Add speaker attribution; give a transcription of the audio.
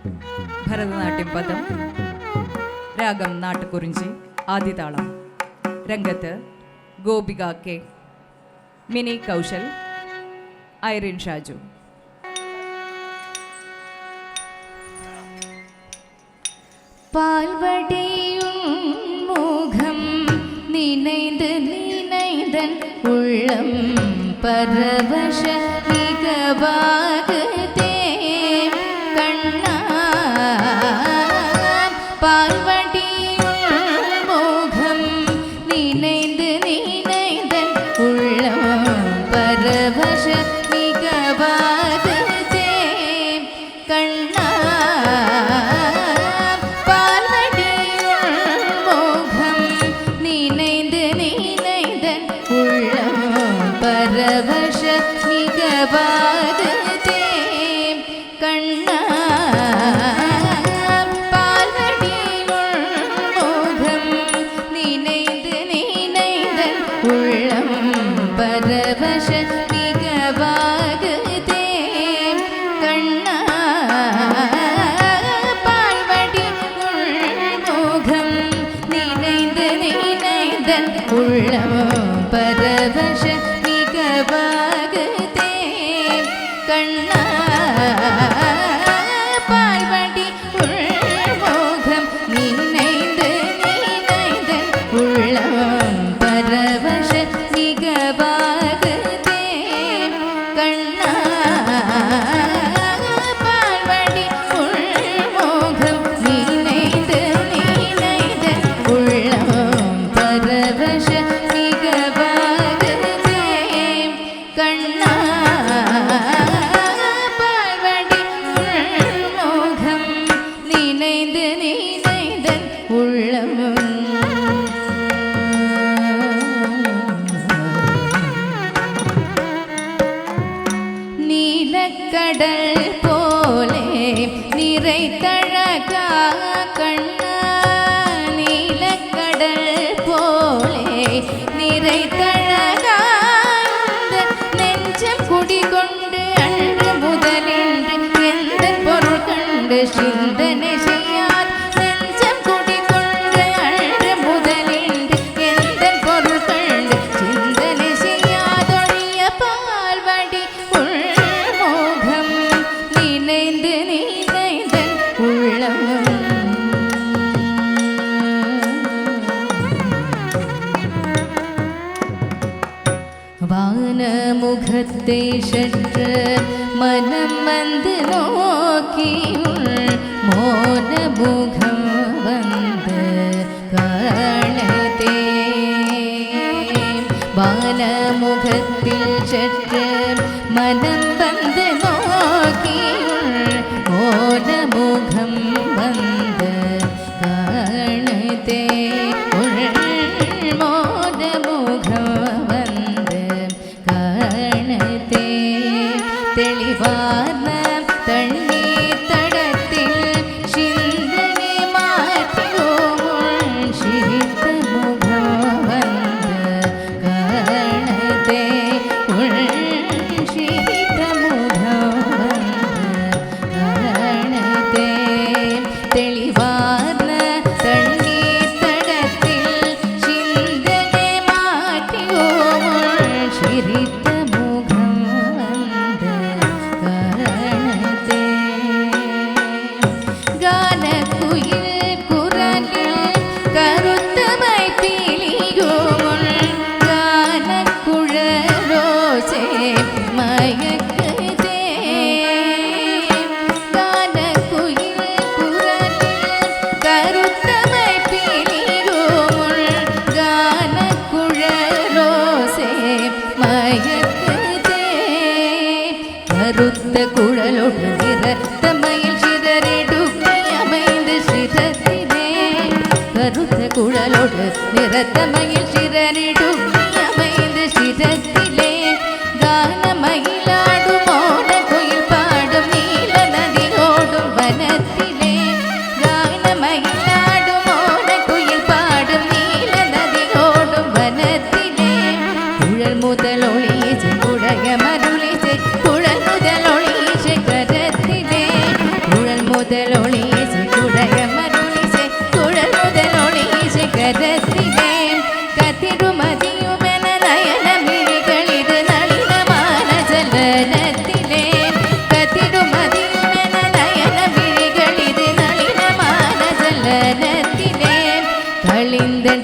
Speaker 1: ഭരതനാട്യം പദം, രാഗം നാട്ടുകുറിഞ്ചി, ആദിതാളം. രംഗത്ത് ഗോപിക കെ, മിനി കൗശൽ, ഐറിൻ ഷാജു.
Speaker 2: பால்வடியும் முகம் நினைந்து நினைந்தன் உள்ளம் பரவச மிகவாகுதே கண்ணா. பால்வடியும் முகம் நினைந்து நினைந்தன் உள்ளம் பரவச மிகவாகுதே கண்ணா. பரவச மிகவாகுதே கண்ணா. பால்வடியுள் முகம் நினைந்து நினைந்தன் உள்ளம் பரவச மிகவாகுதே கண்ணா. பால்வடியுள் முகம் நினைந்து நினைந்தன் உள்ளம் பரவச மிகவாகுதே கண்ணா. பால்வடி உள்முகம் நினைந்து நினைந்தன் உள்ளம் பரவச மிகவாகுதே கண்ணா. பால்வடி உள்முகம் நினைந்து நினைந்தன் உள்ளம் பரவச கண்ணா. பால்வடி உள்முகம் நினைந்து நினைந்தன் உள்ளம் நீலக்கடல் போலே நிறைத்தழகா கண்ணா. நீலக்கடல் போலே நிறைத்தழகா குடிகொண்டு அன்று முதலின்று எந்த பொருள் கண்டு சிந்தனை செய்யார். நெஞ்சம் குடிகொண்டு அன்று முதலின்று எந்த பொருள் கண்டு சிந்தனை செய்யாதொழிய பால்வடி உள்முகம் நினைந்து நினைந்தன் உள்ளம். வானமுகத்தை சற்று மனம் வந்து நோக்கி மோனமுகம் வந்து காணதே. வானமுகத்தில் சற்று மனம் வந்து நோக்கி மோனமுகம் வந்து காணதே. தெளிவான தண்ணீர் தடத்தில் சிந்தனை மாற்றியோம் சிரித்த முகம் வந்து காணதே. சிரித்த முகம் வந்து காணதே. தெளிவான தண்ணீர் தடத்தில் சிந்தனை மாற்றியோம் சிரித்த கருத்த குழலோடு நிறத்தமையில் சிதறிடுப்பி அமைந்து சிதறினே. கருத்த குழலோடு நிறத்தமையில் சிதறிடுப்பி அமைந்து சிதறிலே. கானமயிலாடும் மோன குயில் பாடும் நீல நதி ஓடும் வனத்திலே. கானமயிலாடும் மோன குயில் பாடும் நீல நதி ஓடும் வனத்திலே. குழல் முதல் ஒளியிசை குழைய மருளிசை குழல் முதல் ஒளியிசை கரத்திலே. குழல் മുതലൊളീശെ കുടയമരുളിശെ കുഴൽ മുതലൊളീശെ കരത്തിലെ കത്തിടുമതിയുമെന നയനമിഴികളിത് നളിനമാന ജലനത്തിലെ കത്തിടുമതിയുമെന നയനമിഴികളിത് നളിനമാന ജലനത്തിലെ കളിന്തൻ